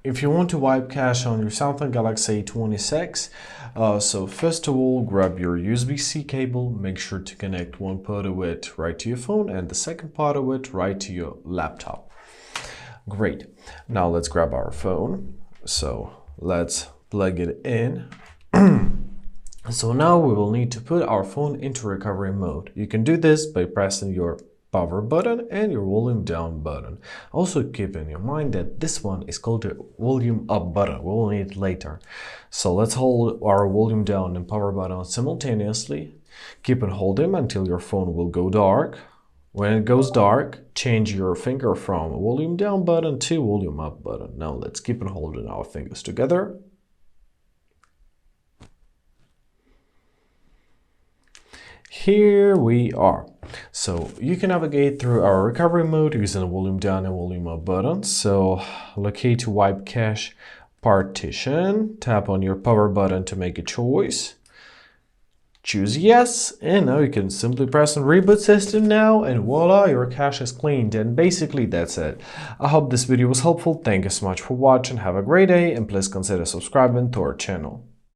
if you want to wipe cache on your Samsung Galaxy A26, so first of all, grab your USB-C cable, make sure to connect one part of it right to your phone and the second part of it right to your laptop. Great. Now let's grab our phone. So let's plug it in. So now we will need to put our phone into recovery mode. You can do this by pressing your power button and your volume down button. Also keep in your mind that this one is called the volume up button. We will need it later. So let's hold our volume down and power button simultaneously. Keep on holding until your phone will go dark. When it goes dark, change your finger from volume down button to volume up button. Now let's keep on holding our fingers together. Here we are. So you can navigate through our recovery mode using the volume down and volume up buttons. So locate to wipe cache partition, tap on your power button to make a choice. Choose yes, and now you can simply press on reboot system now, and voila, your cache is cleaned. And basically that's it. I hope this video was helpful. Thank you so much for watching. Have a great day, and please consider subscribing to our channel.